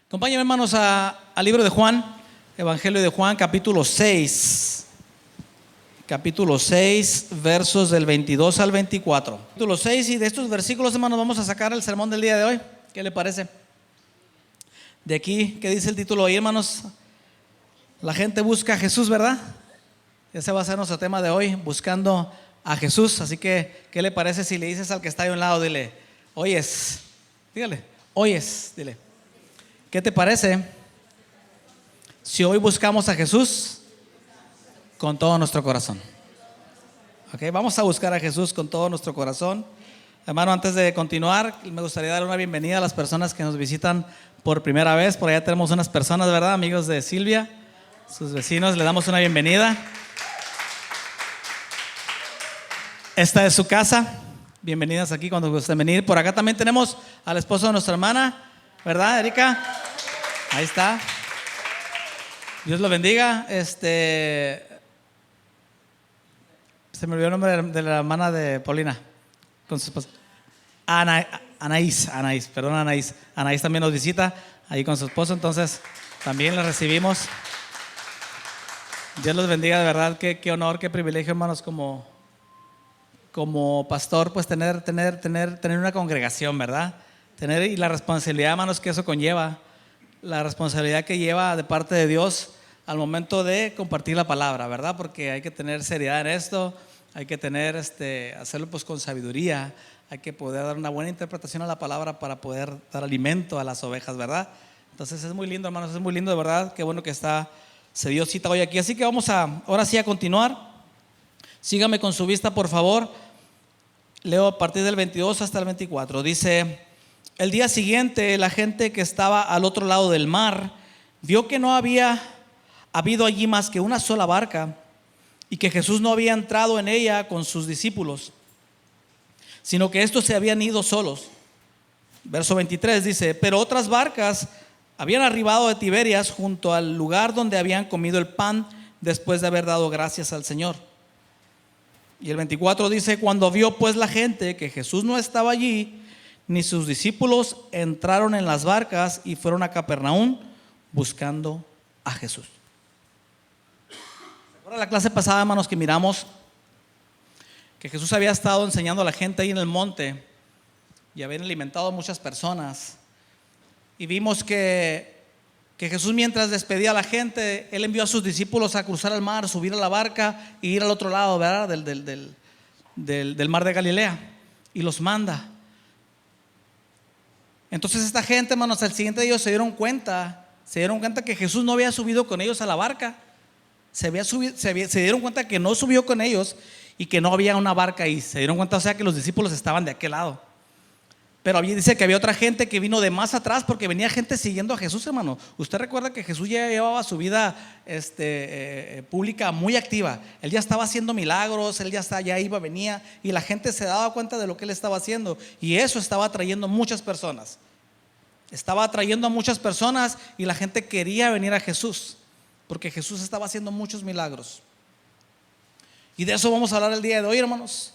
Acompáñenme, hermanos, al libro de Juan, Evangelio de Juan, capítulo 6. Capítulo 6, versos del 22 al 24. Capítulo 6, y de estos versículos, hermanos, vamos a sacar el sermón del día de hoy. ¿Qué le parece? De aquí, ¿qué dice el título ahí, hermanos? La gente busca a Jesús, ¿verdad? Ese va a ser nuestro tema de hoy, buscando a Jesús. Así que, ¿qué le parece si le dices al que está ahí a un lado? Dile, oyes, dígale, oyes, dile. ¿Qué te parece si hoy buscamos a Jesús con todo nuestro corazón? Ok, vamos a buscar a Jesús con todo nuestro corazón. Hermano, antes de continuar, me gustaría dar una bienvenida a las personas que nos visitan por primera vez. Por allá tenemos unas personas, ¿verdad? Amigos de Silvia, sus vecinos, le damos una bienvenida. Esta es su casa. Bienvenidas aquí cuando gusten venir. Por acá también tenemos al esposo de nuestra hermana, ¿verdad, Erika? Ahí está. Dios lo bendiga. Se me olvidó el nombre de la hermana de Paulina con su esposa. Anaís, perdón, Anaís. Anaís también nos visita ahí con su esposo, entonces también la recibimos. Dios los bendiga, de verdad, qué honor, qué privilegio, hermanos, como pastor, pues tener una congregación, ¿verdad? Y la responsabilidad, hermanos, que eso conlleva, la responsabilidad que lleva de parte de Dios al momento de compartir la palabra, ¿verdad? Porque hay que tener seriedad en esto, hay que hacerlo pues con sabiduría, hay que poder dar una buena interpretación a la palabra para poder dar alimento a las ovejas, ¿verdad? Entonces es muy lindo, hermanos, es muy lindo, de verdad, qué bueno que se dio cita hoy aquí. Así que vamos ahora sí a continuar. Sígame con su vista, por favor. Leo a partir del 22 hasta el 24. Dice: el día siguiente, la gente que estaba al otro lado del mar vio que no había habido allí más que una sola barca y que Jesús no había entrado en ella con sus discípulos, sino que estos se habían ido solos. Verso 23 dice: pero otras barcas habían arribado de Tiberias junto al lugar donde habían comido el pan después de haber dado gracias al Señor. Y el 24 dice: cuando vio pues la gente que Jesús no estaba allí, ni sus discípulos, entraron en las barcas y fueron a Capernaum buscando a Jesús. ¿Se acuerdan la clase pasada, hermanos, que miramos que Jesús había estado enseñando a la gente ahí en el monte y habían alimentado a muchas personas? Y vimos que Jesús, mientras despedía a la gente, Él envió a sus discípulos a cruzar el mar, subir a la barca e ir al otro lado, ¿verdad? del mar de Galilea, y los manda. Entonces esta gente, hermanos, al siguiente día se dieron cuenta que Jesús no había subido con ellos a la barca. Se dieron cuenta que no subió con ellos y que no había una barca ahí. Se dieron cuenta, o sea, que los discípulos estaban de aquel lado. Pero dice que había otra gente que vino de más atrás, porque venía gente siguiendo a Jesús, hermano. Usted recuerda que Jesús ya llevaba su vida pública muy activa. Él ya estaba haciendo milagros, él ya iba, venía, y la gente se daba cuenta de lo que él estaba haciendo. Y eso estaba atrayendo muchas personas. Estaba atrayendo a muchas personas y la gente quería venir a Jesús, porque Jesús estaba haciendo muchos milagros. Y de eso vamos a hablar el día de hoy, hermanos.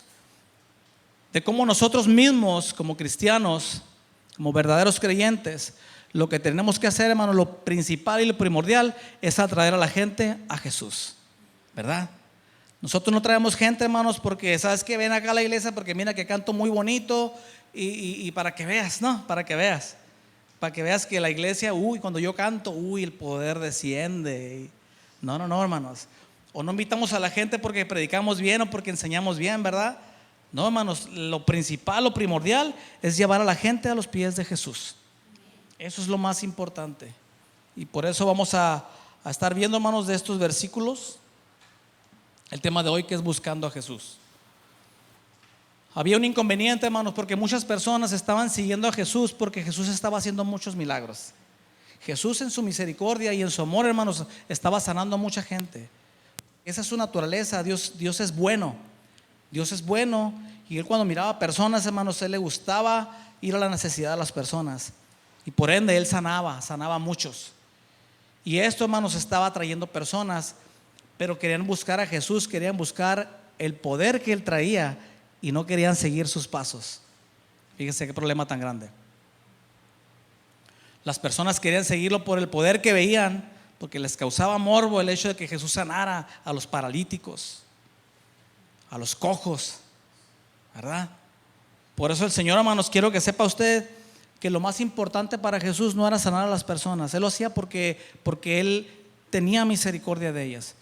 De cómo nosotros mismos, como cristianos, como verdaderos creyentes, lo que tenemos que hacer, hermano, lo principal y lo primordial es atraer a la gente a Jesús, ¿verdad? Nosotros no traemos gente, hermanos, porque sabes que ven acá a la iglesia porque mira que canto muy bonito y para que veas, ¿no? Para que veas que la iglesia, cuando yo canto, el poder desciende. No, hermanos. O no invitamos a la gente porque predicamos bien o porque enseñamos bien, ¿verdad? No, hermanos, lo principal, lo primordial es llevar a la gente a los pies de Jesús. Eso es lo más importante. Y por eso vamos a estar viendo, hermanos, de estos versículos el tema de hoy, que es buscando a Jesús. Había un inconveniente, hermanos, porque muchas personas estaban siguiendo a Jesús porque Jesús estaba haciendo muchos milagros. Jesús, en su misericordia y en su amor, hermanos, estaba sanando a mucha gente. Esa es su naturaleza. Dios es bueno. Dios es bueno, y Él, cuando miraba a personas, hermanos, Él le gustaba ir a la necesidad de las personas, y por ende Él sanaba a muchos. Y esto, hermanos, estaba atrayendo personas, pero querían buscar a Jesús, querían buscar el poder que Él traía y no querían seguir sus pasos. Fíjense qué problema tan grande. Las personas querían seguirlo por el poder que veían, porque les causaba morbo el hecho de que Jesús sanara a los paralíticos, a los cojos, ¿verdad? Por eso el Señor, hermanos, quiero que sepa usted que lo más importante para Jesús no era sanar a las personas. Él lo hacía porque Él tenía misericordia de ellas.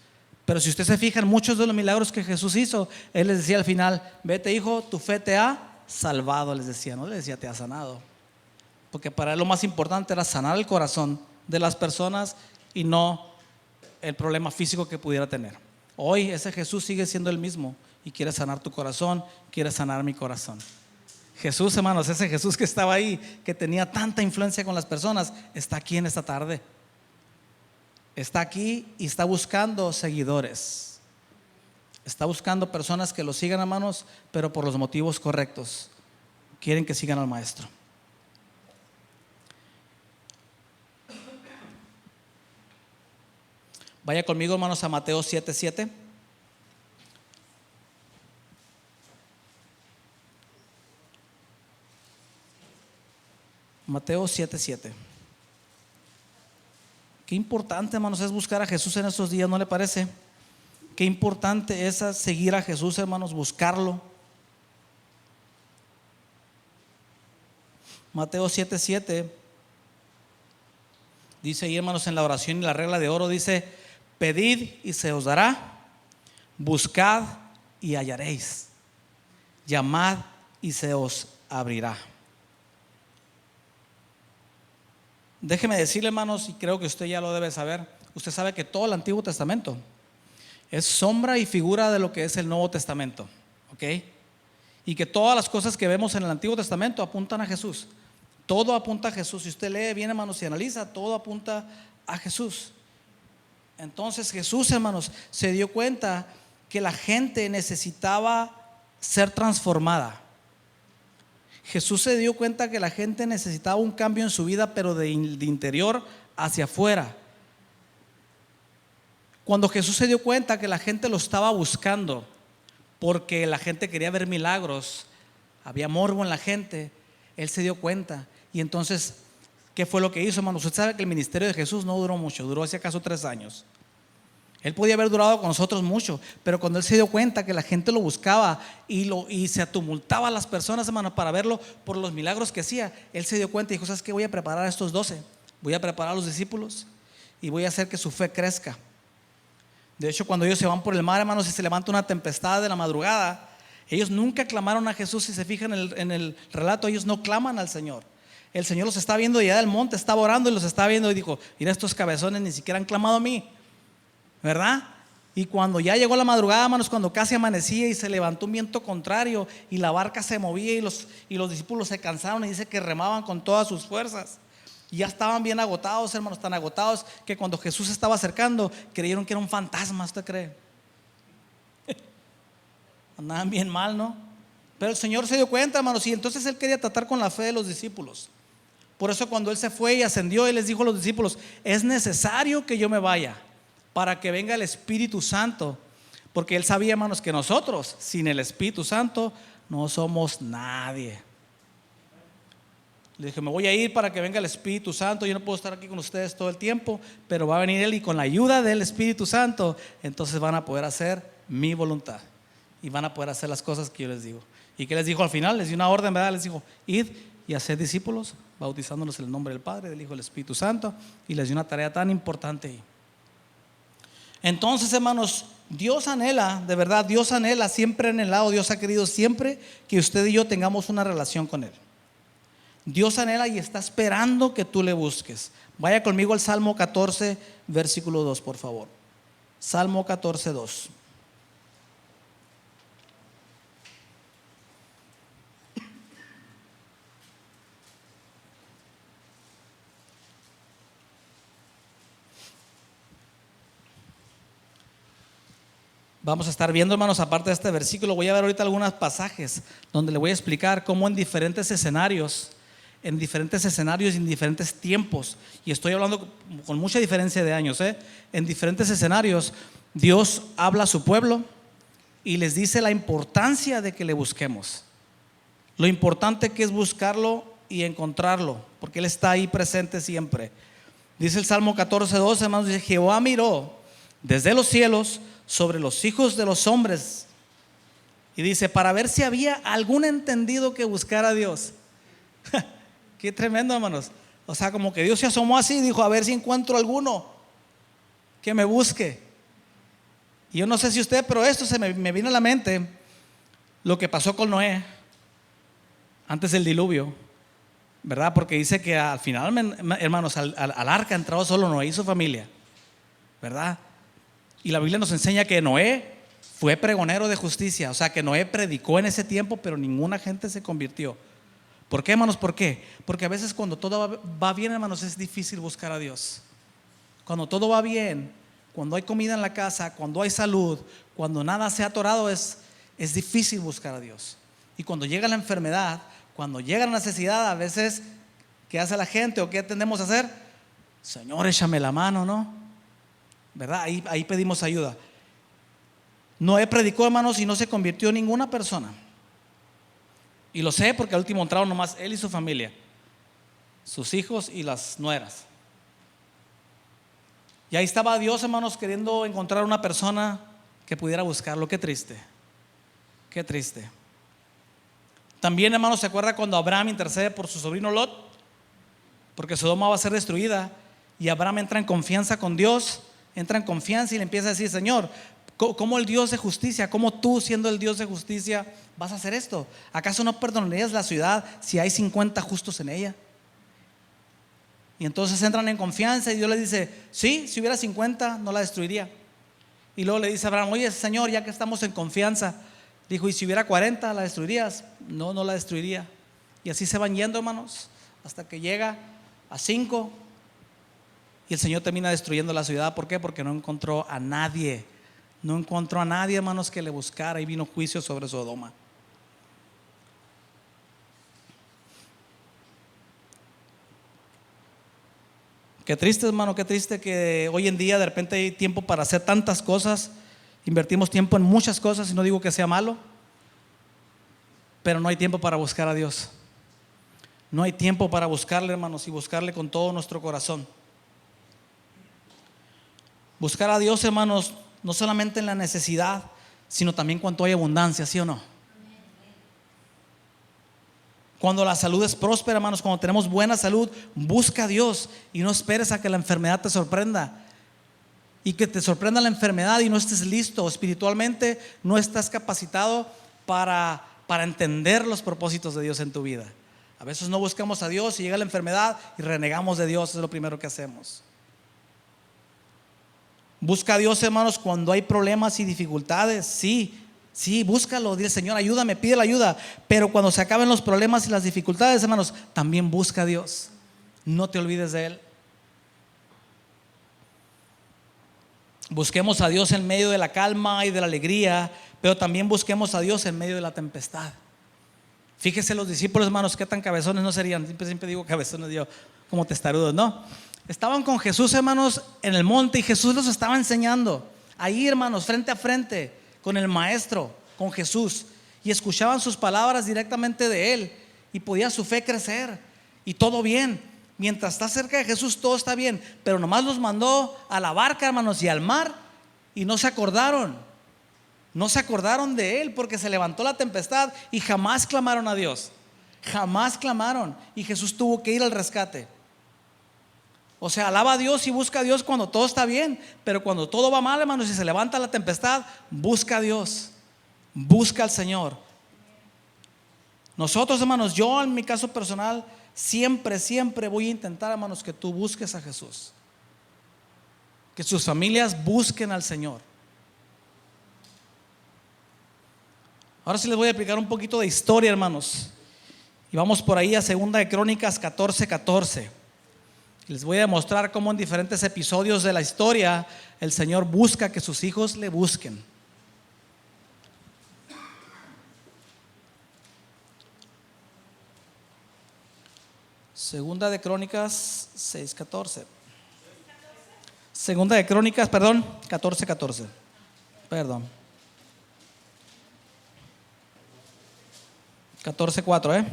Pero si usted se fija en muchos de los milagros que Jesús hizo, Él les decía al final: vete, hijo, tu fe te ha salvado, les decía, no les decía te ha sanado. Porque para Él lo más importante era sanar el corazón de las personas y no el problema físico que pudiera tener. Hoy ese Jesús sigue siendo el mismo y quiere sanar tu corazón, quiere sanar mi corazón. Jesús, hermanos, ese Jesús que estaba ahí, que tenía tanta influencia con las personas, está aquí en esta tarde. Está aquí y está buscando seguidores. Está buscando personas que lo sigan, hermanos, pero por los motivos correctos. Quieren que sigan al Maestro. Vaya conmigo, hermanos, a Mateo 7:7. Mateo 7:7. Qué importante, hermanos, es buscar a Jesús en estos días, ¿no le parece? Qué importante es seguir a Jesús, hermanos, buscarlo. Mateo 7:7 dice ahí, hermanos, en la oración y la regla de oro, dice: pedid y se os dará, buscad y hallaréis, llamad y se os abrirá. Déjeme decirle, hermanos, y creo que usted ya lo debe saber, usted sabe que todo el Antiguo Testamento es sombra y figura de lo que es el Nuevo Testamento, ¿ok? Y que todas las cosas que vemos en el Antiguo Testamento apuntan a Jesús. Todo apunta a Jesús. Si usted lee bien, hermanos, y analiza, todo apunta a Jesús. Entonces Jesús, hermanos, se dio cuenta que la gente necesitaba ser transformada. Jesús se dio cuenta que la gente necesitaba un cambio en su vida, pero de interior hacia afuera. Cuando Jesús se dio cuenta que la gente lo estaba buscando, porque la gente quería ver milagros, había morbo en la gente, Él se dio cuenta. Y entonces, ¿qué fue lo que hizo, hermano? Usted sabe que el ministerio de Jesús no duró mucho, duró si acaso 3 años. Él podía haber durado con nosotros mucho, pero cuando Él se dio cuenta que la gente lo buscaba y se atumultaba a las personas, hermano, para verlo por los milagros que hacía, Él se dio cuenta y dijo: ¿sabes qué? Voy a preparar a estos 12, voy a preparar a los discípulos y voy a hacer que su fe crezca. De hecho, cuando ellos se van por el mar, hermanos, y se levanta una tempestad de la madrugada, ellos nunca clamaron a Jesús. Si se fijan en el relato, ellos no claman al Señor. El Señor los está viendo allá del monte, estaba orando y los está viendo y dijo: mira, estos cabezones ni siquiera han clamado a mí, ¿verdad? Y cuando ya llegó la madrugada, hermanos, cuando casi amanecía y se levantó un viento contrario y la barca se movía y los discípulos se cansaron, y dice que remaban con todas sus fuerzas. Y ya estaban bien agotados, hermanos, tan agotados que cuando Jesús se estaba acercando creyeron que era un fantasma. ¿Usted cree? Andaban bien mal, ¿no? Pero el Señor se dio cuenta, hermanos, y entonces Él quería tratar con la fe de los discípulos. Por eso cuando Él se fue y ascendió, Él les dijo a los discípulos: es necesario que yo me vaya para que venga el Espíritu Santo. Porque Él sabía, hermanos, que nosotros sin el Espíritu Santo no somos nadie. Le dije: me voy a ir para que venga el Espíritu Santo. Yo no puedo estar aquí con ustedes todo el tiempo, pero va a venir Él, y con la ayuda del Espíritu Santo entonces van a poder hacer mi voluntad y van a poder hacer las cosas que yo les digo. ¿Y qué les dijo al final? Les dio una orden, ¿verdad? Les dijo: id y haced discípulos, bautizándolos en el nombre del Padre, del Hijo y del Espíritu Santo. Y les dio una tarea tan importante ahí. Entonces, hermanos, Dios anhela, de verdad, Dios anhela, siempre anhelado, Dios ha querido siempre que usted y yo tengamos una relación con Él. Dios anhela y está esperando que tú le busques. Vaya conmigo al Salmo 14, versículo 2, por favor. Salmo 14, 2. Vamos a estar viendo, hermanos, aparte de este versículo, voy a ver ahorita algunos pasajes donde le voy a explicar cómo en diferentes escenarios y en diferentes tiempos, y estoy hablando con mucha diferencia de años, en diferentes escenarios, Dios habla a su pueblo y les dice la importancia de que le busquemos, lo importante que es buscarlo y encontrarlo, porque Él está ahí presente siempre. Dice el Salmo 14:12, hermanos, dice: Jehová miró desde los cielos sobre los hijos de los hombres, y dice, para ver si había algún entendido que buscara a Dios. Qué tremendo, hermanos. O sea, como que Dios se asomó así y dijo, a ver si encuentro alguno que me busque. Y yo no sé si usted, pero esto me vino a la mente lo que pasó con Noé antes del diluvio, ¿verdad? Porque dice que al final, hermanos, al arca entró solo Noé y su familia, ¿verdad? Y la Biblia nos enseña que Noé fue pregonero de justicia. O sea, que Noé predicó en ese tiempo, pero ninguna gente se convirtió. ¿Por qué, hermanos? ¿Por qué? Porque a veces cuando todo va bien, hermanos, es difícil buscar a Dios. Cuando todo va bien, cuando hay comida en la casa, cuando hay salud, cuando nada se ha atorado, es difícil buscar a Dios. Y cuando llega la enfermedad, cuando llega la necesidad, a veces, ¿qué hace la gente o qué tendemos a hacer? Señor, échame la mano, ¿no? ¿Verdad? Ahí pedimos ayuda. Noé predicó, hermanos, y no se convirtió en ninguna persona. Y lo sé porque al último entraron nomás él y su familia, sus hijos y las nueras. Y ahí estaba Dios, hermanos, queriendo encontrar una persona que pudiera buscarlo. Qué triste, qué triste. También, hermanos, ¿se acuerda cuando Abraham intercede por su sobrino Lot? Porque Sodoma va a ser destruida. Y Abraham entra en confianza con Dios, entra en confianza y le empieza a decir, Señor, ¿cómo el Dios de justicia, cómo tú siendo el Dios de justicia vas a hacer esto? ¿Acaso no perdonarías la ciudad si hay 50 justos en ella? Y entonces entran en confianza y Dios le dice, sí, si hubiera 50 no la destruiría. Y luego le dice a Abraham, oye Señor, ya que estamos en confianza, dijo, ¿y si hubiera 40 la destruirías? No, no la destruiría. Y así se van yendo, hermanos, hasta que llega a 5 y el Señor termina destruyendo la ciudad. ¿Por qué? Porque no encontró a nadie. No encontró a nadie, hermanos, que le buscara, y vino juicio sobre Sodoma. Qué triste, hermano, qué triste que hoy en día de repente hay tiempo para hacer tantas cosas. Invertimos tiempo en muchas cosas, y no digo que sea malo, pero no hay tiempo para buscar a Dios. No hay tiempo para buscarle, hermanos, y buscarle con todo nuestro corazón. Buscar a Dios, hermanos, no solamente en la necesidad, sino también cuando hay abundancia, ¿sí o no? Cuando la salud es próspera, hermanos, cuando tenemos buena salud, busca a Dios y no esperes a que la enfermedad te sorprenda. Y que te sorprenda la enfermedad y no estés listo espiritualmente, no estás capacitado para entender los propósitos de Dios en tu vida. A veces no buscamos a Dios y llega la enfermedad y renegamos de Dios, es lo primero que hacemos. Busca a Dios, hermanos, cuando hay problemas y dificultades. Sí, búscalo, dile, Señor, ayúdame, pide la ayuda. Pero cuando se acaben los problemas y las dificultades, hermanos, también busca a Dios. No te olvides de Él. Busquemos a Dios en medio de la calma y de la alegría, pero también busquemos a Dios en medio de la tempestad. Fíjese los discípulos, hermanos, qué tan cabezones no serían. Siempre digo cabezones, yo como testarudos, ¿no? Estaban con Jesús, hermanos, en el monte, y Jesús los estaba enseñando. Ahí, hermanos, frente a frente con el maestro, con Jesús, y escuchaban sus palabras directamente de Él, y podía su fe crecer, y todo bien. Mientras está cerca de Jesús, todo está bien, pero nomás los mandó a la barca, hermanos, y al mar, y no se acordaron de Él, porque se levantó la tempestad y jamás clamaron a Dios. Jamás clamaron, y Jesús tuvo que ir al rescate. O sea, alaba a Dios y busca a Dios cuando todo está bien, pero cuando todo va mal, hermanos, y se levanta la tempestad, busca a Dios, busca al Señor. Nosotros, hermanos, yo en mi caso personal, siempre voy a intentar, hermanos, que tú busques a Jesús, que sus familias busquen al Señor. Ahora sí les voy a explicar un poquito de historia, hermanos, y vamos por ahí a 2 de Crónicas 14:14. Les voy a demostrar cómo en diferentes episodios de la historia el Señor busca que sus hijos le busquen. Segunda de Crónicas 6:14. Segunda de Crónicas, 14:14. Perdón. 14:4,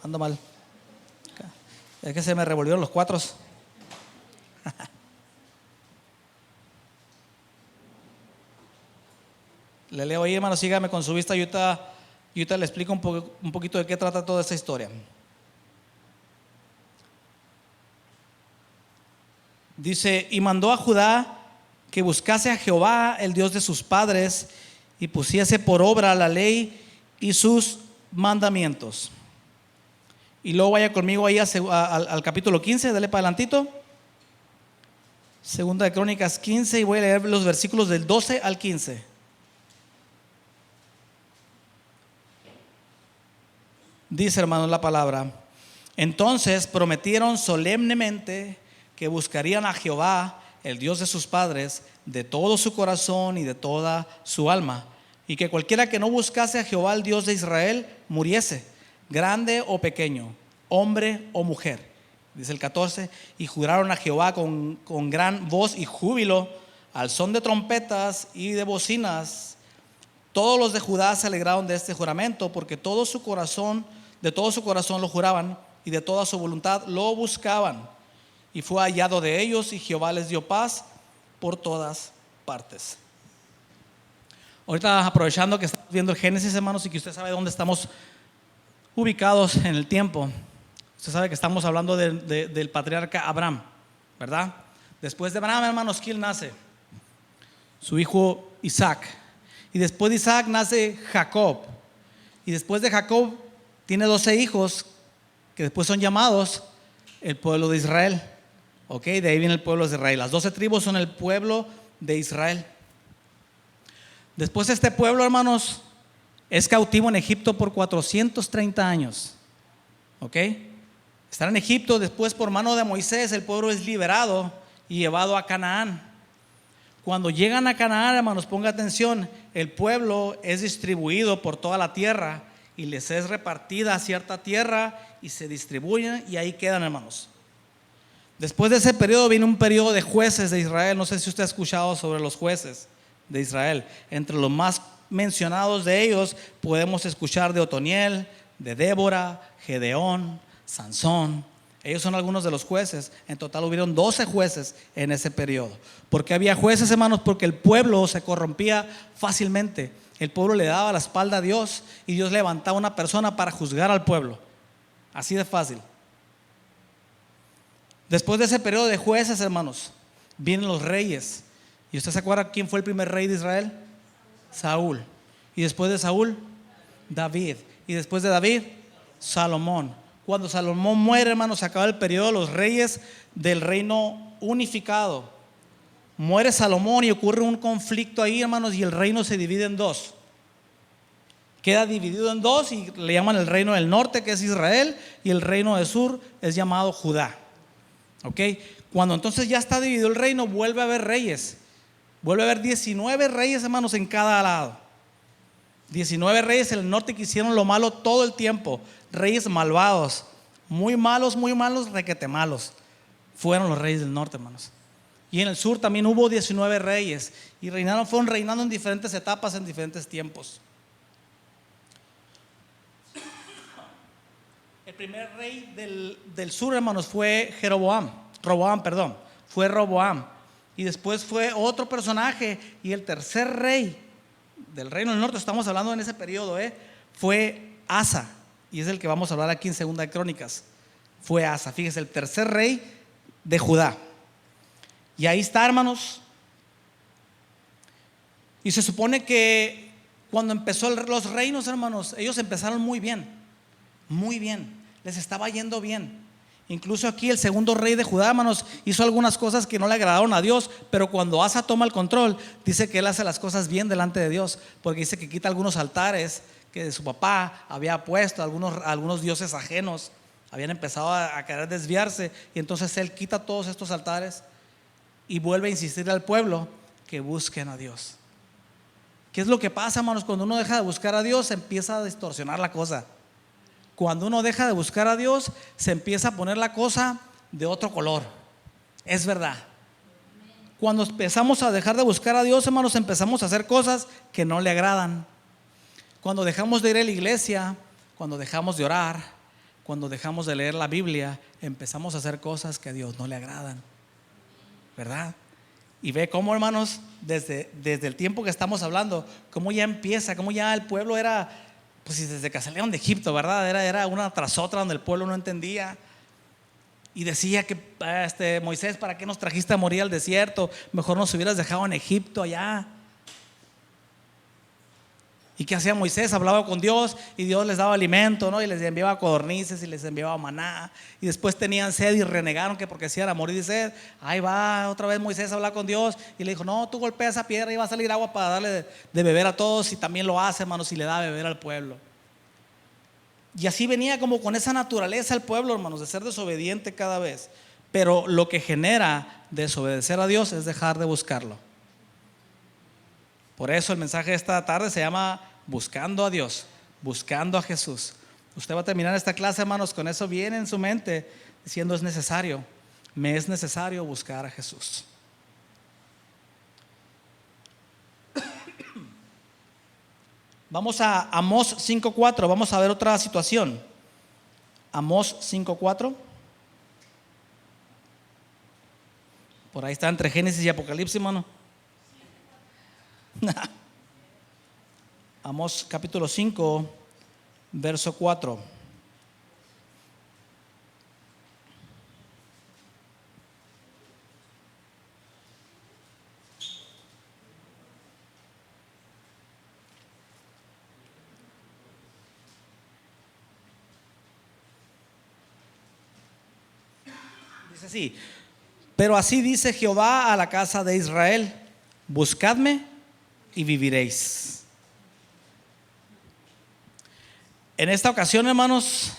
ando mal. Es que se me revolvieron los cuatros. Le leo ahí, hermano, sígame con su vista. Yo ahorita le explico un poquito de qué trata toda esta historia. Dice: y mandó a Judá que buscase a Jehová, el Dios de sus padres, y pusiese por obra la ley y sus mandamientos. Y luego vaya conmigo ahí al capítulo 15, dale para adelantito. Segunda de Crónicas 15, y voy a leer los versículos del 12 al 15. Dice, hermanos, la palabra: entonces prometieron solemnemente que buscarían a Jehová, el Dios de sus padres, de todo su corazón y de toda su alma, y que cualquiera que no buscase a Jehová, el Dios de Israel, muriese, grande o pequeño, hombre o mujer. Dice el 14: y juraron a Jehová con gran voz y júbilo, al son de trompetas y de bocinas. Todos los de Judá se alegraron de este juramento, porque de todo su corazón lo juraban, y de toda su voluntad lo buscaban. Y fue hallado de ellos, y Jehová les dio paz por todas partes. Ahorita, aprovechando que estamos viendo el Génesis, hermanos, y que usted sabe dónde estamos ubicados en el tiempo. Usted sabe que estamos hablando del patriarca Abraham, ¿verdad? Después de Abraham, hermanos, ¿quién nace? Su hijo Isaac. Y después de Isaac nace Jacob. Y después de Jacob tiene 12 hijos que después son llamados el pueblo de Israel. Ok, de ahí viene el pueblo de Israel. Las 12 tribus son el pueblo de Israel. Después este pueblo, hermanos, es cautivo en Egipto por 430 años. Ok, están en Egipto. Después, por mano de Moisés, el pueblo es liberado y llevado a Canaán. Cuando llegan a Canaán, hermanos, ponga atención, el pueblo es distribuido por toda la tierra y les es repartida cierta tierra y se distribuyen, y ahí quedan, hermanos. Después de ese periodo viene un periodo de jueces de Israel. No sé si usted ha escuchado sobre los jueces de Israel. Entre los más mencionados de ellos podemos escuchar de Otoniel, de Débora, Gedeón, Sansón. Ellos son algunos de los jueces. En total hubieron 12 jueces en ese periodo. ¿Por qué había jueces, hermanos? Porque el pueblo se corrompía fácilmente. El pueblo le daba la espalda a Dios, y Dios levantaba una persona para juzgar al pueblo. Así de fácil. Después de ese periodo de jueces, hermanos, vienen los reyes. ¿Y usted se acuerda quién fue el primer rey de Israel? Saúl. Y después de Saúl, David. Y después de David, Salomón. Cuando Salomón muere, hermanos, se acaba el periodo de los reyes del reino unificado. Muere Salomón y ocurre un conflicto ahí, hermanos, y el reino se divide en dos. Queda dividido en dos y le llaman el reino del norte, que es Israel, y el reino del sur es llamado Judá. Ok, cuando entonces ya está dividido el reino, vuelve a haber reyes. Vuelve a haber 19 reyes, hermanos, en cada lado. 19 reyes en el norte que hicieron lo malo todo el tiempo. Reyes malvados, muy malos, requete malos. Fueron los reyes del norte, hermanos. Y en el sur también hubo 19 reyes, y fueron reinando en diferentes etapas, en diferentes tiempos. El primer rey del sur, hermanos, fue fue Roboam. Y después fue otro personaje. Y el tercer rey del reino del norte, estamos hablando en ese periodo, fue Asa. Y es el que vamos a hablar aquí en Segunda de Crónicas. Fue Asa, fíjese, el tercer rey de Judá. Y ahí está, hermanos. Y se supone que cuando empezó los reinos, hermanos, ellos empezaron muy bien. Muy bien, les estaba yendo bien. Incluso aquí el segundo rey de Judá, hermanos, hizo algunas cosas que no le agradaron a Dios. Pero cuando Asa toma el control, dice que él hace las cosas bien delante de Dios, porque dice que quita algunos altares que su papá había puesto, algunos dioses ajenos habían empezado a querer desviarse. Y entonces él quita todos estos altares y vuelve a insistir al pueblo que busquen a Dios. ¿Qué es lo que pasa, hermanos? Cuando uno deja de buscar a Dios, se empieza a distorsionar la cosa. Cuando uno deja de buscar a Dios, se empieza a poner la cosa de otro color. Es verdad. Cuando empezamos a dejar de buscar a Dios, hermanos, empezamos a hacer cosas que no le agradan. Cuando dejamos de ir a la iglesia, cuando dejamos de orar, cuando dejamos de leer la Biblia, empezamos a hacer cosas que a Dios no le agradan, ¿verdad? Y ve cómo, hermanos, desde el tiempo que estamos hablando, cómo ya empieza, cómo ya el pueblo era, pues desde que salieron de Egipto, ¿verdad? Era una tras otra donde el pueblo no entendía. Y decía que Moisés, ¿para qué nos trajiste a morir al desierto? Mejor nos hubieras dejado en Egipto allá. ¿Y qué hacía Moisés? Hablaba con Dios y Dios les daba alimento, ¿no? Y les enviaba codornices y les enviaba maná. Y después tenían sed y renegaron que porque se iban a morir de sed. Ahí va otra vez Moisés a hablar con Dios y le dijo: no, tú golpea esa piedra y va a salir agua para darle de beber a todos. Y también lo hace, hermanos, y le da a beber al pueblo. Y así venía como con esa naturaleza el pueblo, hermanos, de ser desobediente cada vez. Pero lo que genera desobedecer a Dios es dejar de buscarlo. Por eso el mensaje de esta tarde se llama Buscando a Dios, buscando a Jesús. Usted va a terminar esta clase, hermanos, con eso bien en su mente, diciendo: es necesario, me es necesario buscar a Jesús. Vamos a Amós 5:4, vamos a ver otra situación. Amós 5:4. Por ahí está entre Génesis y Apocalipsis, hermano. Amós capítulo 5, verso 4. Dice así: pero así dice Jehová a la casa de Israel: buscadme y viviréis. En esta ocasión, hermanos,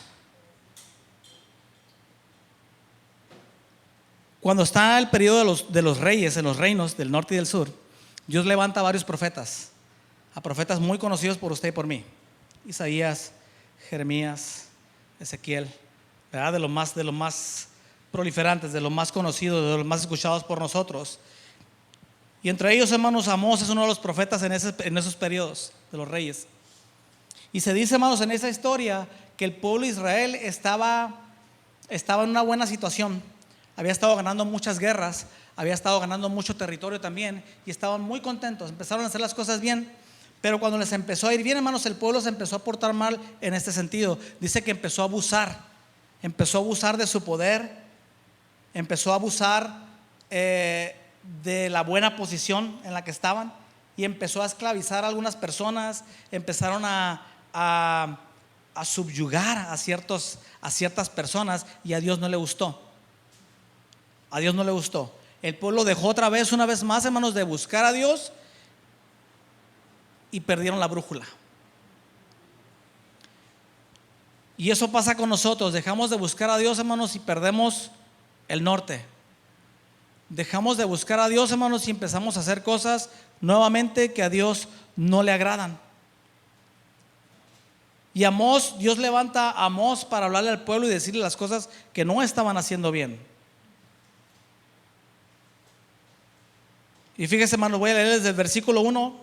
cuando está el periodo de los reyes en los reinos del norte y del sur, Dios levanta a varios profetas, a profetas muy conocidos por usted y por mí: Isaías, Jeremías, Ezequiel, ¿verdad? De los más proliferantes, de los más conocidos, de los más escuchados por nosotros. Y entre ellos, hermanos, Amós es uno de los profetas en esos periodos de los reyes. Y se dice, hermanos, en esa historia que el pueblo de Israel estaba en una buena situación. Había estado ganando muchas guerras, había estado ganando mucho territorio también, y estaban muy contentos, empezaron a hacer las cosas bien. Pero cuando les empezó a ir bien, hermanos, el pueblo se empezó a portar mal en este sentido. Dice que empezó a abusar de su poder, empezó a abusar de la buena posición en la que estaban, y empezó a esclavizar a algunas personas. Empezaron a subyugar a ciertas personas, y a Dios no le gustó. A Dios no le gustó. El pueblo dejó una vez más, hermanos, de buscar a Dios, y perdieron la brújula. Y eso pasa con nosotros. Dejamos de buscar a Dios, hermanos, y perdemos el norte. Dejamos de buscar a Dios, hermanos, y empezamos a hacer cosas nuevamente que a Dios no le agradan. Y Dios levanta a Amós para hablarle al pueblo y decirle las cosas que no estaban haciendo bien. Y fíjese, hermano, voy a leer desde el versículo 1.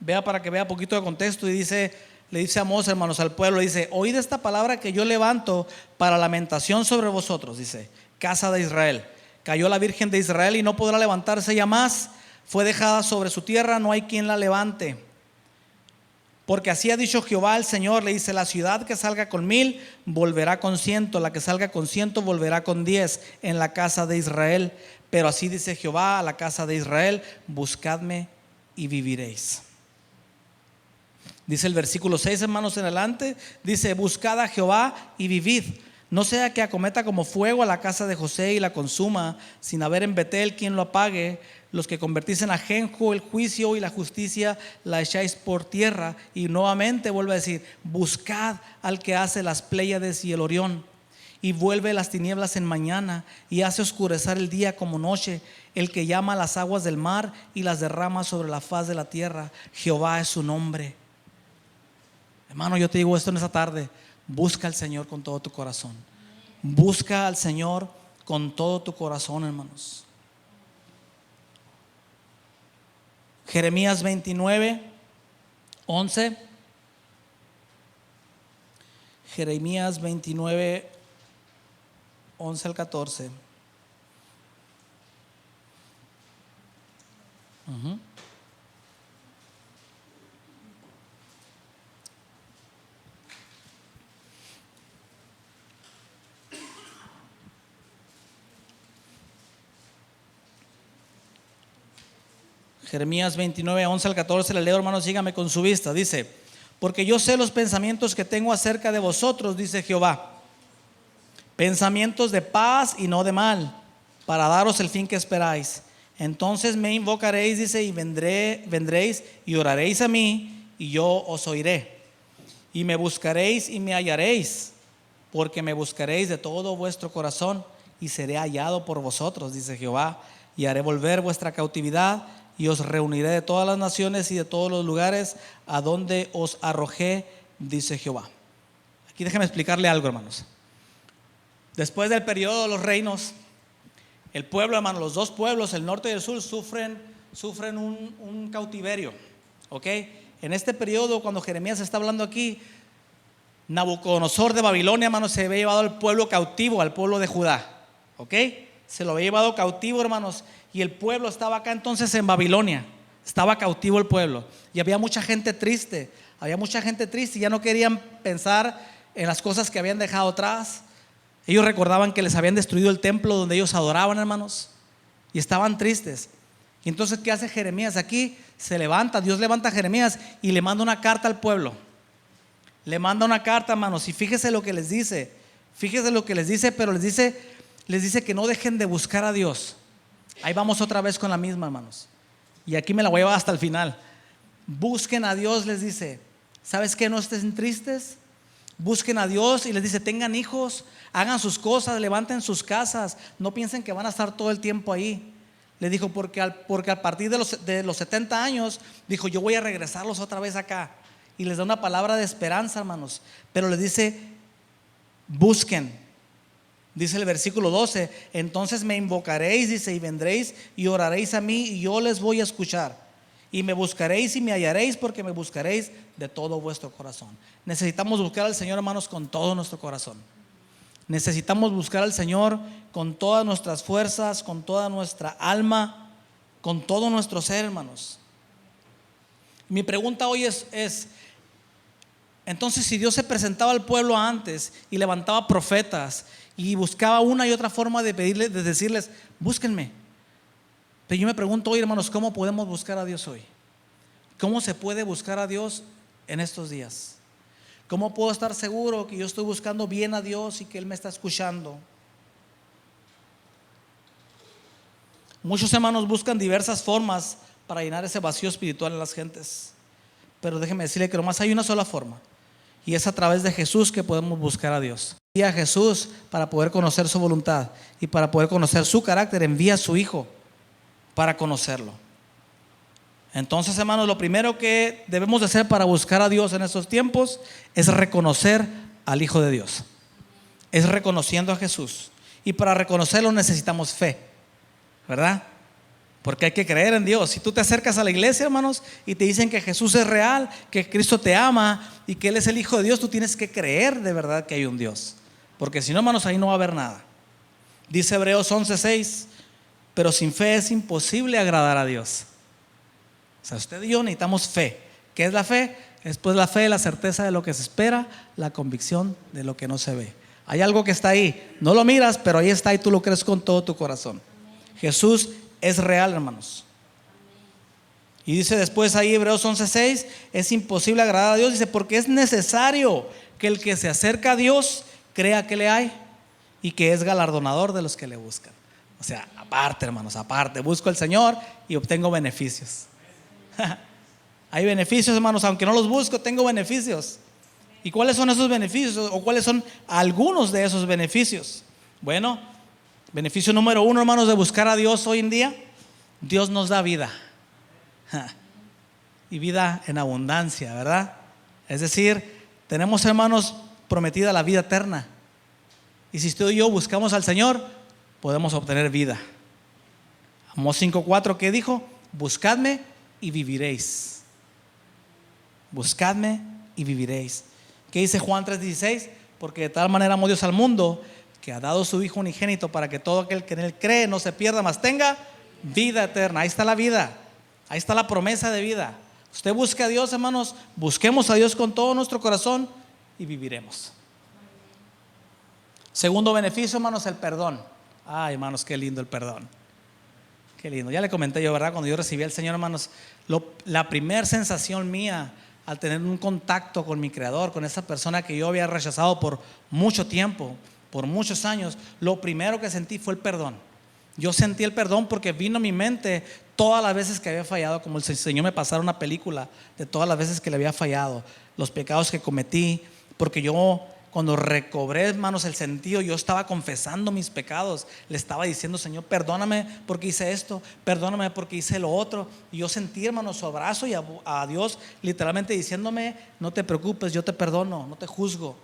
Vea, para que vea un poquito de contexto. Y le dice Amós, hermanos, al pueblo, dice: oíd esta palabra que yo levanto para lamentación sobre vosotros. Dice: casa de Israel, cayó la Virgen de Israel y no podrá levantarse ya más. Fue dejada sobre su tierra, no hay quien la levante. Porque así ha dicho Jehová el Señor, le dice: la ciudad que salga con 1000 volverá con 100, la que salga con 100 volverá con 10 en la casa de Israel. Pero así dice Jehová a la casa de Israel: buscadme y viviréis. Dice el versículo 6, hermanos, en adelante, dice: buscad a Jehová y vivid, no sea que acometa como fuego a la casa de José y la consuma, sin haber en Betel quien lo apague. Los que convertís en ajenjo el juicio y la justicia la echáis por tierra. Y nuevamente vuelve a decir: buscad al que hace las Pléyades y el Orión, y vuelve las tinieblas en mañana, y hace oscurecer el día como noche, el que llama las aguas del mar y las derrama sobre la faz de la tierra. Jehová es su nombre. Hermano, yo te digo esto en esta tarde: busca al Señor con todo tu corazón. Busca al Señor con todo tu corazón, hermanos. Jeremías 29, 11. Jeremías 29, 11 al 14. Jeremías 29, 11 al 14, le leo, hermanos, sígame con su vista. Dice: porque yo sé los pensamientos que tengo acerca de vosotros, dice Jehová, pensamientos de paz y no de mal, para daros el fin que esperáis. Entonces me invocaréis, dice, y vendréis y oraréis a mí, y yo os oiré. Y me buscaréis y me hallaréis, porque me buscaréis de todo vuestro corazón, y seré hallado por vosotros, dice Jehová, y haré volver vuestra cautividad, y os reuniré de todas las naciones y de todos los lugares a donde os arrojé, dice Jehová. Aquí déjeme explicarle algo, hermanos. Después del periodo de los reinos, el pueblo, hermanos, los dos pueblos, el norte y el sur, sufren un cautiverio. ¿Ok? En este periodo, cuando Jeremías está hablando aquí, Nabucodonosor de Babilonia, hermanos, se había llevado al pueblo cautivo, al pueblo de Judá. ¿Ok? Se lo había llevado cautivo, hermanos, y el pueblo estaba acá entonces en Babilonia. Estaba cautivo el pueblo, y había mucha gente triste. Y ya no querían pensar en las cosas que habían dejado atrás. Ellos recordaban que les habían destruido el templo donde ellos adoraban, hermanos, y estaban tristes. Y entonces, ¿qué hace Jeremías? Aquí se levanta, Dios levanta a Jeremías y le manda una carta al pueblo. Le manda una carta, hermanos, y fíjese lo que les dice. Pero les dice que no dejen de buscar a Dios. Ahí vamos otra vez con la misma, hermanos, y aquí me la voy a llevar hasta el final. Busquen a Dios, les dice. ¿Sabes qué? No estén tristes. Busquen a Dios, y les dice: tengan hijos, hagan sus cosas, levanten sus casas, no piensen que van a estar todo el tiempo ahí. Le dijo, porque a partir de los 70 años, dijo, yo voy a regresarlos otra vez acá. Y les da una palabra de esperanza, hermanos, pero les dice: busquen. Dice el versículo 12: entonces me invocaréis, dice, y vendréis y oraréis a mí, y yo les voy a escuchar. Y me buscaréis y me hallaréis, porque me buscaréis de todo vuestro corazón. Necesitamos buscar al Señor, hermanos, con todo nuestro corazón. Necesitamos buscar al Señor con todas nuestras fuerzas, con toda nuestra alma, con todo nuestro ser, hermanos. Mi pregunta hoy es: entonces, si Dios se presentaba al pueblo antes y levantaba profetas y buscaba una y otra forma de pedirles, de decirles: búsquenme. Pero yo me pregunto hoy, hermanos, ¿cómo podemos buscar a Dios hoy? ¿Cómo se puede buscar a Dios en estos días? ¿Cómo puedo estar seguro que yo estoy buscando bien a Dios y que Él me está escuchando? Muchos hermanos buscan diversas formas para llenar ese vacío espiritual en las gentes, pero déjeme decirle que nomás hay una sola forma, y es a través de Jesús que podemos buscar a Dios. Envía a Jesús para poder conocer su voluntad, y para poder conocer su carácter envía a su Hijo para conocerlo. Entonces, hermanos, lo primero que debemos de hacer para buscar a Dios en estos tiempos es reconocer al Hijo de Dios. Es reconociendo a Jesús, y para reconocerlo necesitamos fe, ¿verdad? Porque hay que creer en Dios. Si tú te acercas a la iglesia, hermanos, y te dicen que Jesús es real, que Cristo te ama y que Él es el Hijo de Dios, tú tienes que creer de verdad que hay un Dios, porque si no, hermanos, ahí no va a haber nada. Dice Hebreos 11:6: pero sin fe es imposible agradar a Dios. O sea, usted y yo necesitamos fe. ¿Qué es la fe? Es pues la fe, la certeza de lo que se espera, la convicción de lo que no se ve. Hay algo que está ahí, no lo miras, pero ahí está, y tú lo crees con todo tu corazón. Jesús es real, hermanos. Y dice después ahí Hebreos 11:6: es imposible agradar a Dios, dice, porque es necesario que el que se acerca a Dios crea que le hay, y que es galardonador de los que le buscan. O sea, aparte, hermanos, aparte, busco al Señor y obtengo beneficios. Hay beneficios, hermanos, aunque no los busco, tengo beneficios. ¿Y cuáles son esos beneficios? ¿O cuáles son algunos de esos beneficios? Bueno, beneficio número 1, hermanos, de buscar a Dios hoy en día: Dios nos da vida. Y vida en abundancia, ¿verdad? Es decir, tenemos, hermanos, prometida la vida eterna. Y si usted y yo buscamos al Señor, podemos obtener vida. Amós 5:4, ¿qué dijo? Buscadme y viviréis. Buscadme y viviréis. ¿Qué dice Juan 3:16? Porque de tal manera amó Dios al mundo, que ha dado su Hijo unigénito, para que todo aquel que en Él cree no se pierda, mas tenga vida eterna. Ahí está la vida, ahí está la promesa de vida. Usted busque a Dios, hermanos, busquemos a Dios con todo nuestro corazón y viviremos. Segundo beneficio, hermanos, el perdón. Ay, hermanos, qué lindo el perdón. Qué lindo. Ya le comenté yo, ¿verdad? Cuando yo recibí al Señor, hermanos, la primera sensación mía al tener un contacto con mi Creador, con esa persona que yo había rechazado por mucho tiempo, por muchos años, lo primero que sentí fue el perdón. Yo sentí el perdón porque vino a mi mente todas las veces que había fallado, como el Señor me pasara una película de todas las veces que le había fallado, los pecados que cometí, porque yo cuando recobré, hermanos, el sentido, yo estaba confesando mis pecados, le estaba diciendo: Señor, perdóname porque hice esto, perdóname porque hice lo otro. Y yo sentí, hermanos, su abrazo y a Dios literalmente diciéndome: no te preocupes, yo te perdono, no te juzgo.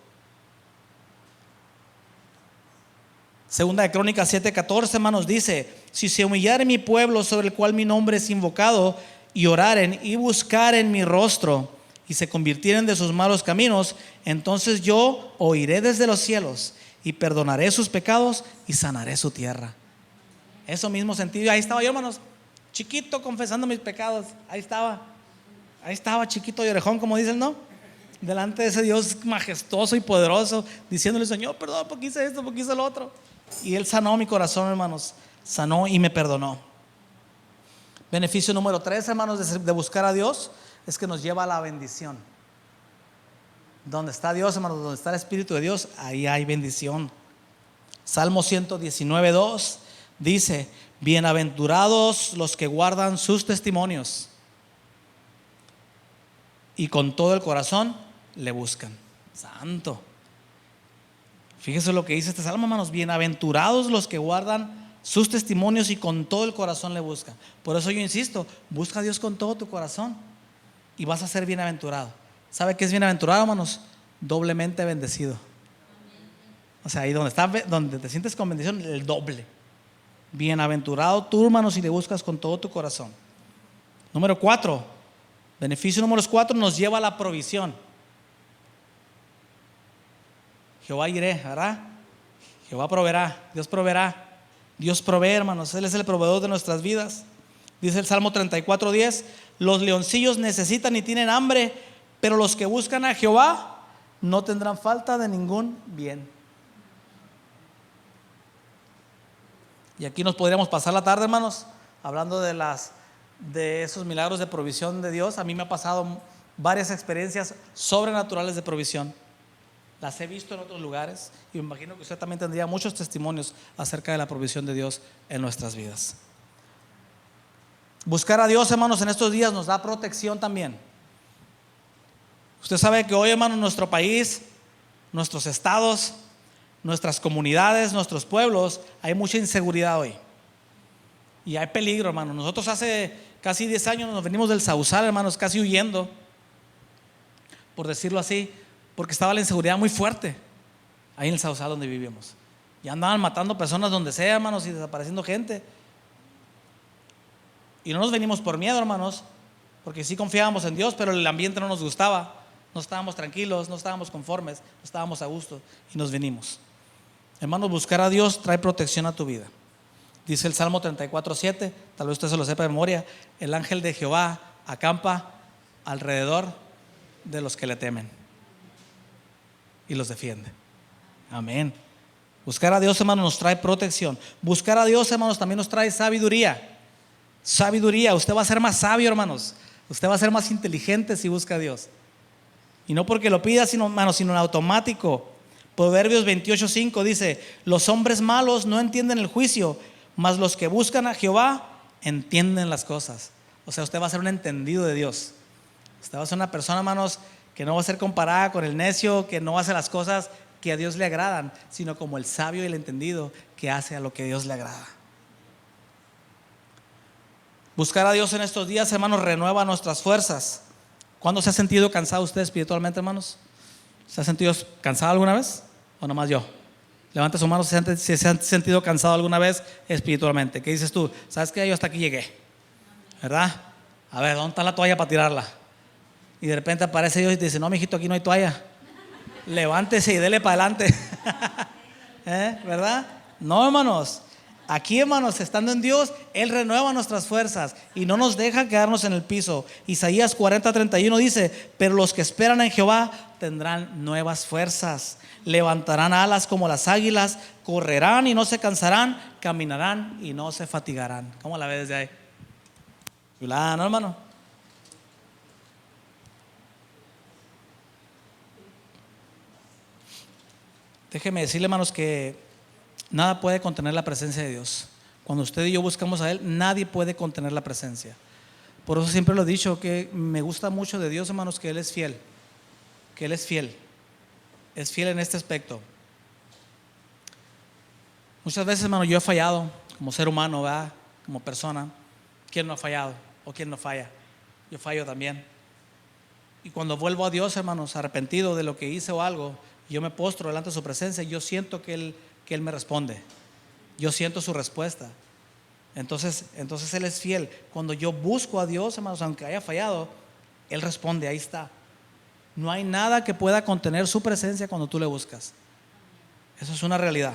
Segunda de Crónicas 7:14, hermanos, dice: si se humillare mi pueblo, sobre el cual mi nombre es invocado, y oraren y buscaren mi rostro, y se convirtieren de sus malos caminos, entonces yo oiré desde los cielos y perdonaré sus pecados y sanaré su tierra. Eso mismo sentido. Ahí estaba yo, hermanos, chiquito, confesando mis pecados. Ahí estaba chiquito y orejón, como dicen, ¿no? Delante de ese Dios majestuoso y poderoso, diciéndole: Señor, perdón porque hice esto, porque hice lo otro. Y Él sanó mi corazón, hermanos, sanó y me perdonó. Beneficio número 3, hermanos, de buscar a Dios, es que nos lleva a la bendición. Donde está Dios, hermanos, donde está el Espíritu de Dios, ahí hay bendición. Salmo 119:2 dice: bienaventurados los que guardan sus testimonios y con todo el corazón le buscan. Santo. Fíjese lo que dice este salmo, hermanos: bienaventurados los que guardan sus testimonios y con todo el corazón le buscan. Por eso yo insisto, busca a Dios con todo tu corazón y vas a ser bienaventurado. ¿Sabe qué es bienaventurado, hermanos? Doblemente bendecido. O sea, ahí donde te sientes con bendición, el doble. Bienaventurado tú, hermanos, si le buscas con todo tu corazón. Número 4, beneficio número 4, nos lleva a la provisión. Jehová iré, ¿verdad? Jehová proveerá, Dios proveerá. Dios provee, hermanos, Él es el proveedor de nuestras vidas. Dice el Salmo 34:10: los leoncillos necesitan y tienen hambre, pero los que buscan a Jehová no tendrán falta de ningún bien. Y aquí nos podríamos pasar la tarde, hermanos, hablando de esos milagros de provisión de Dios. A mí me ha pasado varias experiencias sobrenaturales de provisión. Las he visto en otros lugares y me imagino que usted también tendría muchos testimonios acerca de la provisión de Dios en nuestras vidas. Buscar a Dios, hermanos, en estos días nos da protección también. Usted sabe que hoy, hermanos, nuestro país, nuestros estados, nuestras comunidades, nuestros pueblos, hay mucha inseguridad hoy. Y hay peligro, hermanos. Nosotros hace casi 10 años nos venimos del Sausal, hermanos, casi huyendo, por decirlo así, porque estaba la inseguridad muy fuerte ahí en el Sausal donde vivíamos. Y andaban matando personas donde sea, hermanos, y desapareciendo gente. Y no nos venimos por miedo, hermanos, porque sí confiábamos en Dios, pero el ambiente no nos gustaba. No estábamos tranquilos, no estábamos conformes, no estábamos a gusto y nos venimos. Hermanos, buscar a Dios trae protección a tu vida. Dice el Salmo 34:7, tal vez usted se lo sepa de memoria: el ángel de Jehová acampa alrededor de los que le temen y los defiende. Amén. Buscar a Dios, hermanos, nos trae protección. Buscar a Dios, hermanos, también nos trae sabiduría. Sabiduría. Usted va a ser más sabio, hermanos. Usted va a ser más inteligente si busca a Dios. Y no porque lo pida, sino, hermanos, sino en automático. Proverbios 28:5 dice: los hombres malos no entienden el juicio, mas los que buscan a Jehová entienden las cosas. O sea, usted va a ser un entendido de Dios. Usted va a ser una persona, hermanos, que no va a ser comparada con el necio, que no hace las cosas que a Dios le agradan, sino como el sabio y el entendido que hace a lo que a Dios le agrada. Buscar a Dios en estos días, hermanos, renueva nuestras fuerzas. ¿Cuándo se ha sentido cansado usted espiritualmente, hermanos? ¿Se ha sentido cansado alguna vez? ¿O nomás yo? Levante su mano si se han sentido cansado alguna vez espiritualmente. ¿Qué dices tú? ¿Sabes qué? Yo hasta aquí llegué, ¿verdad? A ver, ¿dónde está la toalla para tirarla? Y de repente aparece Dios y te dice: no, mijito, aquí no hay toalla. Levántese y dele para adelante. ¿Verdad? No, hermanos. Aquí, hermanos, estando en Dios, Él renueva nuestras fuerzas y no nos deja quedarnos en el piso. Isaías 40:31 dice: pero los que esperan en Jehová tendrán nuevas fuerzas, levantarán alas como las águilas, correrán y no se cansarán, caminarán y no se fatigarán. ¿Cómo la ves desde ahí? Chulada, ¿no, hermano? Déjeme decirle, hermanos, que nada puede contener la presencia de Dios. Cuando usted y yo buscamos a Él, nadie puede contener la presencia. Por eso siempre lo he dicho, que me gusta mucho de Dios, hermanos, que Él es fiel. Que Él es fiel. Es fiel en este aspecto. Muchas veces, hermano, yo he fallado como ser humano, ¿verdad? Como persona. ¿Quién no ha fallado? ¿O quién no falla? Yo fallo también. Y cuando vuelvo a Dios, hermanos, arrepentido de lo que hice o algo, yo me postro delante de su presencia y yo siento que Él me responde. Yo siento su respuesta. Entonces Él es fiel. Cuando yo busco a Dios, hermanos, aunque haya fallado, Él responde, ahí está. No hay nada que pueda contener su presencia cuando tú le buscas. Eso es una realidad.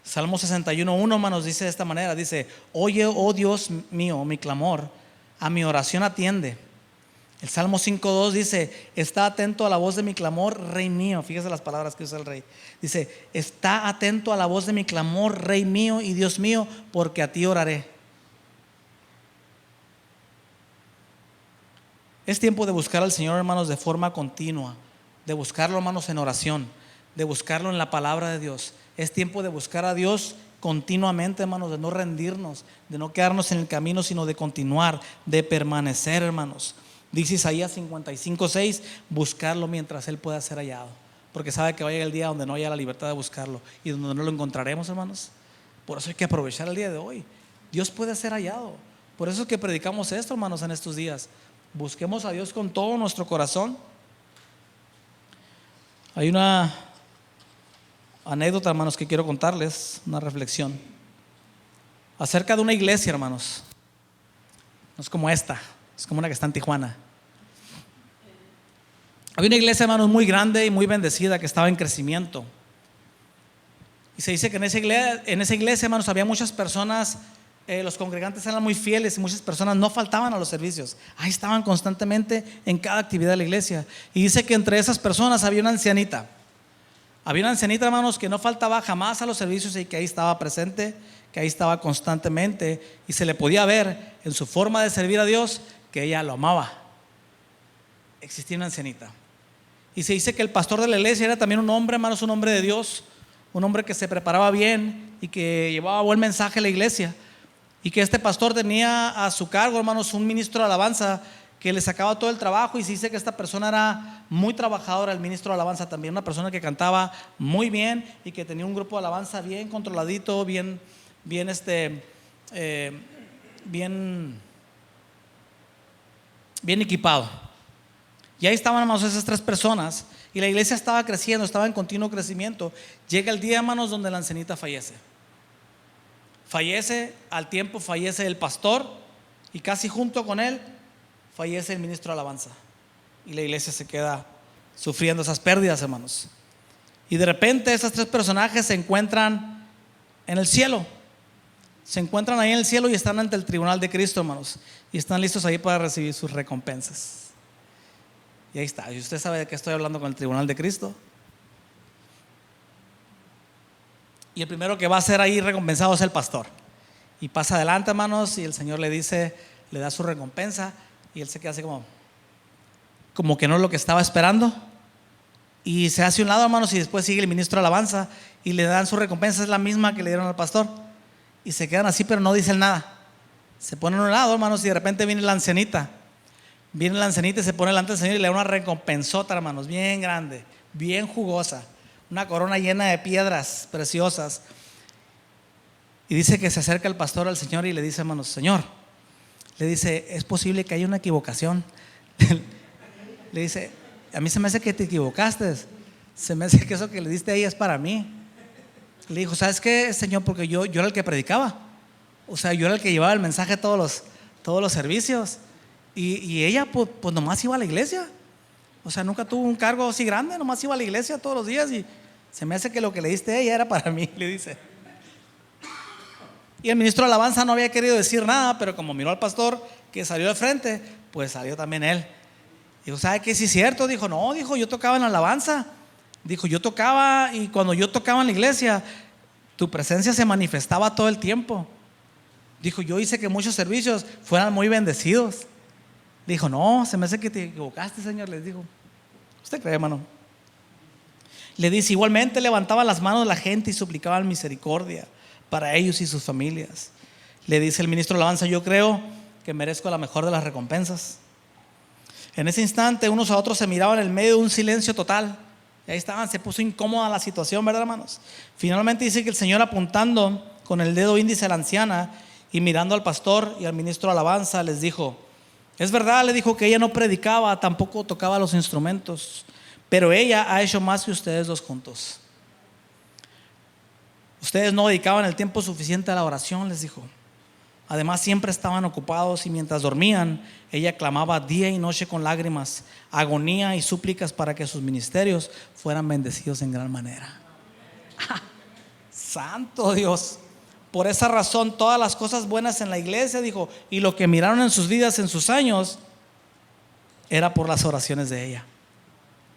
Salmo 61:1, hermanos, dice de esta manera, dice: oye, oh Dios mío, mi clamor, a mi oración atiende. El Salmo 5:2 dice: está atento a la voz de mi clamor, Rey mío. Fíjese las palabras que usa el rey. Dice: está atento a la voz de mi clamor, Rey mío y Dios mío, porque a ti oraré. Es tiempo de buscar al Señor, hermanos, de forma continua. De buscarlo, hermanos, en oración. De buscarlo en la palabra de Dios. Es tiempo de buscar a Dios continuamente, hermanos, de no rendirnos, de no quedarnos en el camino, sino de continuar, de permanecer, hermanos. Dice Isaías 55:6: buscarlo mientras Él pueda ser hallado, porque sabe que va a llegar el día donde no haya la libertad de buscarlo y donde no lo encontraremos, hermanos. Por eso hay que aprovechar el día de hoy. Dios puede ser hallado. Por eso es que predicamos esto, hermanos, en estos días. Busquemos a Dios con todo nuestro corazón. Hay una anécdota, hermanos, que quiero contarles, una reflexión acerca de una iglesia, hermanos. No es como esta, es como una que está en Tijuana. Había una iglesia, hermanos, muy grande y muy bendecida, que estaba en crecimiento. Y se dice que en esa iglesia, hermanos, había muchas personas. Los congregantes eran muy fieles y muchas personas no faltaban a los servicios. Ahí estaban constantemente en cada actividad de la iglesia. Y dice que entre esas personas había una ancianita. Había una ancianita, hermanos, que no faltaba jamás a los servicios y que ahí estaba presente, que ahí estaba constantemente, y se le podía ver en su forma de servir a Dios que ella lo amaba. Existía una ancianita. Y se dice que el pastor de la iglesia era también un hombre, hermanos, un hombre de Dios, un hombre que se preparaba bien y que llevaba buen mensaje a la iglesia. Y que este pastor tenía a su cargo, hermanos, un ministro de alabanza que le sacaba todo el trabajo. Y se dice que esta persona era muy trabajadora, el ministro de alabanza también, una persona que cantaba muy bien y que tenía un grupo de alabanza bien controladito, bien equipado. Y ahí estaban, hermanos, esas tres personas, y la iglesia estaba creciendo, estaba en continuo crecimiento. Llega el día, hermanos, donde la ancianita fallece. Fallece, al tiempo fallece el pastor, y casi junto con él fallece el ministro de alabanza. Y la iglesia se queda sufriendo esas pérdidas, hermanos. Y de repente esos tres personajes se encuentran en el cielo. Se encuentran ahí en el cielo y están ante el tribunal de Cristo, hermanos. Y están listos ahí para recibir sus recompensas. Y ahí está. ¿Y usted sabe de qué estoy hablando con el tribunal de Cristo? Y el primero que va a ser ahí recompensado es el pastor. Y pasa adelante, hermanos, y el Señor le dice, le da su recompensa, y él se queda así como que no es lo que estaba esperando. Y se hace a un lado, hermanos, y después sigue el ministro de alabanza y le dan su recompensa, es la misma que le dieron al pastor. Y se quedan así, pero no dicen nada. Se ponen a un lado, hermanos, y de repente viene la ancianita. Viene la ancianita y se pone delante del Señor y le da una recompensota, hermanos, bien grande, bien jugosa. Una corona llena de piedras preciosas. Y dice que se acerca el pastor al Señor y le dice, hermanos, Señor, le dice, es posible que haya una equivocación. Le dice, a mí se me hace que te equivocaste. Se me hace que eso que le diste ahí es para mí. Le dijo, ¿sabes qué, Señor? Porque yo era el que predicaba. O sea, yo era el que llevaba el mensaje a todos los servicios. Y ella pues nomás iba a la iglesia. O sea, nunca tuvo un cargo así grande, nomás iba a la iglesia todos los días y se me hace que lo que le diste a ella era para mí, le dice. Y el ministro de alabanza no había querido decir nada, pero como miró al pastor que salió de frente, pues salió también él. Dijo, ¿sabe qué? Sí es cierto. Dijo, no, dijo, yo tocaba en la alabanza. Dijo, yo tocaba y cuando yo tocaba en la iglesia, tu presencia se manifestaba todo el tiempo. Dijo, yo hice que muchos servicios fueran muy bendecidos. Dijo, no, se me hace que te equivocaste, Señor. Les dijo, ¿usted cree, hermano? Le dice, igualmente levantaba las manos la gente y suplicaban misericordia para ellos y sus familias. Le dice el ministro de alabanza, yo creo que merezco la mejor de las recompensas. En ese instante unos a otros se miraban en el medio de un silencio total. Y ahí estaban, se puso incómoda la situación, ¿verdad, hermanos? Finalmente dice que el Señor, apuntando con el dedo índice a la anciana y mirando al pastor y al ministro de alabanza, les dijo, es verdad, le dijo, que ella no predicaba, tampoco tocaba los instrumentos, pero ella ha hecho más que ustedes dos juntos. Ustedes no dedicaban el tiempo suficiente a la oración, les dijo. Además siempre estaban ocupados y mientras dormían, ella clamaba día y noche con lágrimas, agonía y súplicas para que sus ministerios fueran bendecidos en gran manera. Santo Dios. Por esa razón todas las cosas buenas en la iglesia, dijo, y lo que miraron en sus vidas, en sus años, era por las oraciones de ella.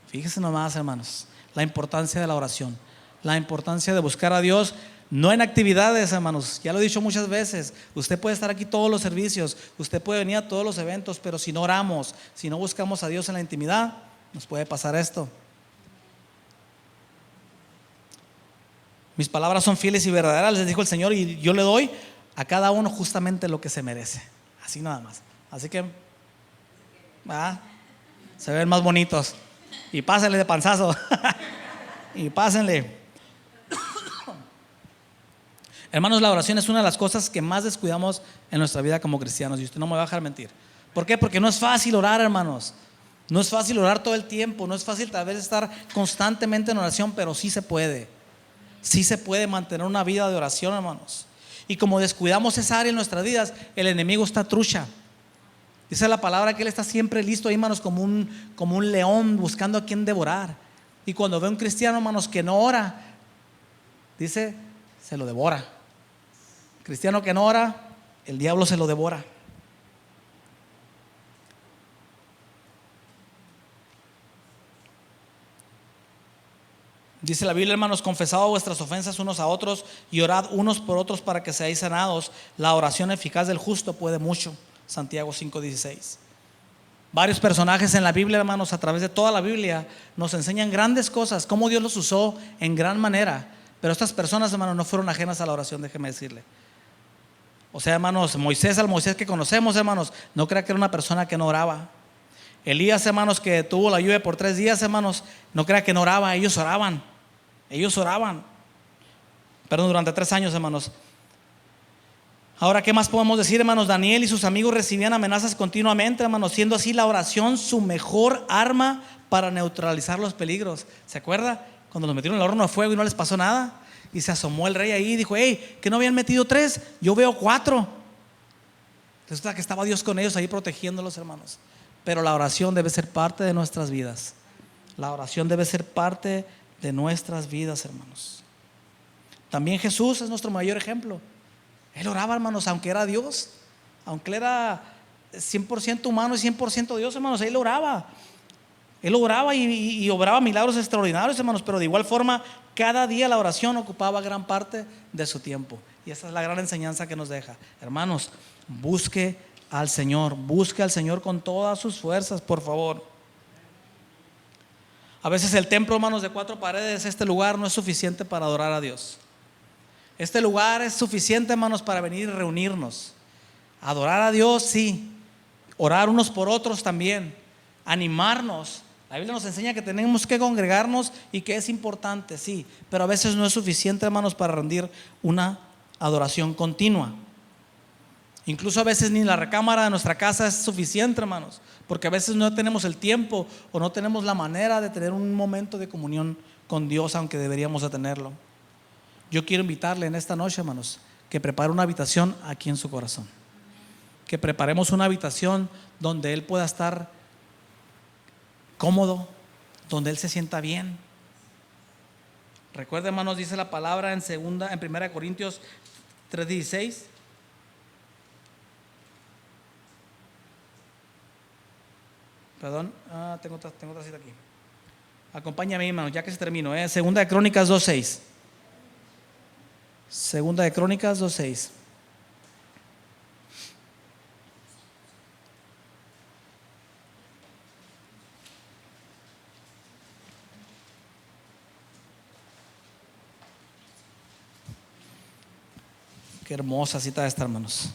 Fíjense nomás, hermanos, la importancia de la oración, la importancia de buscar a Dios. No en actividades, hermanos, ya lo he dicho muchas veces. Usted puede estar aquí todos los servicios, usted puede venir a todos los eventos, pero si no oramos, si no buscamos a Dios en la intimidad, nos puede pasar esto. Mis palabras son fieles y verdaderas, les dijo el Señor, y yo le doy a cada uno justamente lo que se merece. Así nada más. Así que se ven más bonitos. Y pásenle de panzazo. Y pásenle. Hermanos, la oración es una de las cosas que más descuidamos en nuestra vida como cristianos, y usted no me va a dejar mentir. ¿Por qué? Porque no es fácil orar, hermanos. No es fácil orar todo el tiempo, no es fácil tal vez estar constantemente en oración, pero sí se puede. Sí se puede mantener una vida de oración, hermanos. Y como descuidamos esa área en nuestras vidas, el enemigo está trucha. Dice la palabra que él está siempre listo, hermanos, como un león buscando a quien devorar. Y cuando ve a un cristiano, hermanos, que no ora, dice, se lo devora. Cristiano que no ora, el diablo se lo devora. Dice la Biblia, hermanos, confesad vuestras ofensas unos a otros y orad unos por otros para que seáis sanados. La oración eficaz del justo puede mucho. Santiago 5:16. Varios personajes en la Biblia, hermanos, a través de toda la Biblia, nos enseñan grandes cosas, cómo Dios los usó en gran manera. Pero estas personas, hermanos, no fueron ajenas a la oración, déjeme decirle. O sea, hermanos, Moisés, al Moisés que conocemos, hermanos, no crea que era una persona que no oraba. Elías, hermanos, que tuvo la lluvia por 3 días, hermanos, no crea que no oraba, ellos oraban. Ellos oraban. Perdón, durante 3 años, hermanos. Ahora, ¿qué más podemos decir, hermanos? Daniel y sus amigos recibían amenazas continuamente, hermanos, siendo así la oración su mejor arma para neutralizar los peligros. ¿Se acuerda? Cuando los metieron en el horno de fuego y no les pasó nada. Y se asomó el rey ahí y dijo, hey, ¿que no habían metido 3? Yo veo 4. Resulta que estaba Dios con ellos ahí protegiéndolos, hermanos. Pero la oración debe ser parte de nuestras vidas. La oración debe ser parte de nuestras vidas, hermanos. También Jesús es nuestro mayor ejemplo. Él oraba, hermanos, aunque era Dios, aunque él era 100% humano y 100% Dios, hermanos, él oraba. Él oraba y obraba milagros extraordinarios, hermanos, pero de igual forma, cada día la oración ocupaba gran parte de su tiempo. Y esa es la gran enseñanza que nos deja. Hermanos, busque al Señor con todas sus fuerzas, por favor. A veces el templo, hermanos, de 4 paredes, este lugar no es suficiente para adorar a Dios. Este lugar es suficiente, hermanos, para venir y reunirnos. Adorar a Dios, sí. Orar unos por otros también. Animarnos. La Biblia nos enseña que tenemos que congregarnos y que es importante, sí. Pero a veces no es suficiente, hermanos, para rendir una adoración continua. Incluso a veces ni la recámara de nuestra casa es suficiente, hermanos, porque a veces no tenemos el tiempo o no tenemos la manera de tener un momento de comunión con Dios, aunque deberíamos de tenerlo. Yo quiero invitarle en esta noche, hermanos, que prepare una habitación aquí en su corazón. Que preparemos una habitación donde Él pueda estar cómodo, donde Él se sienta bien. Recuerden, hermanos, dice la palabra en 1 Corintios 3:16. Perdón, tengo otra cita aquí. Acompáñame, hermanos, ya que se terminó. Segunda de Crónicas 2:6. Segunda de Crónicas 2:6. Qué hermosa cita esta, hermanos.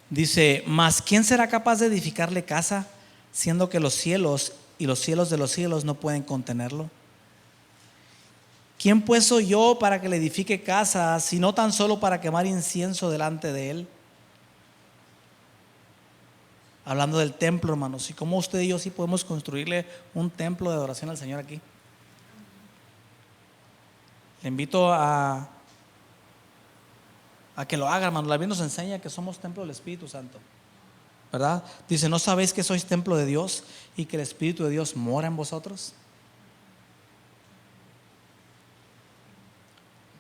Dice: mas ¿quién será capaz de edificarle casa, siendo que los cielos y los cielos de los cielos no pueden contenerlo? ¿Quién pues soy yo para que le edifique casa, sino tan solo para quemar incienso delante de Él? Hablando del templo, hermanos, y cómo usted y yo sí podemos construirle un templo de adoración al Señor aquí. Le invito a que lo haga, hermano. La Biblia nos enseña que somos templo del Espíritu Santo, ¿verdad? Dice: ¿no sabéis que sois templo de Dios y que el Espíritu de Dios mora en vosotros?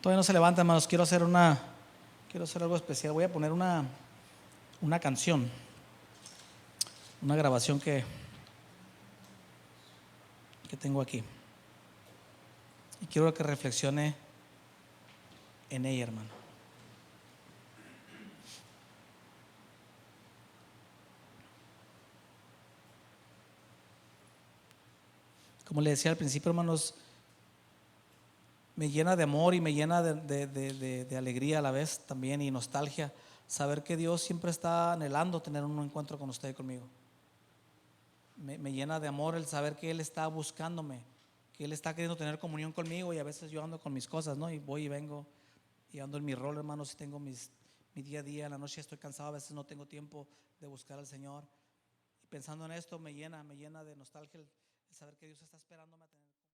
Todavía no se levanta, hermanos. Quiero hacer algo especial. Voy a poner una canción, una grabación que tengo aquí, y quiero que reflexione en ella, hermano. Como le decía al principio, hermanos, me llena de amor y me llena de alegría a la vez también, y nostalgia, saber que Dios siempre está anhelando tener un encuentro con usted y conmigo. Me llena de amor el saber que Él está buscándome, que Él está queriendo tener comunión conmigo, y a veces yo ando con mis cosas, ¿no? Y voy y vengo y ando en mi rol, hermanos, y tengo mi día a día. En la noche estoy cansado, a veces no tengo tiempo de buscar al Señor. Y pensando en esto me llena de nostalgia el saber que Dios está esperándome a tener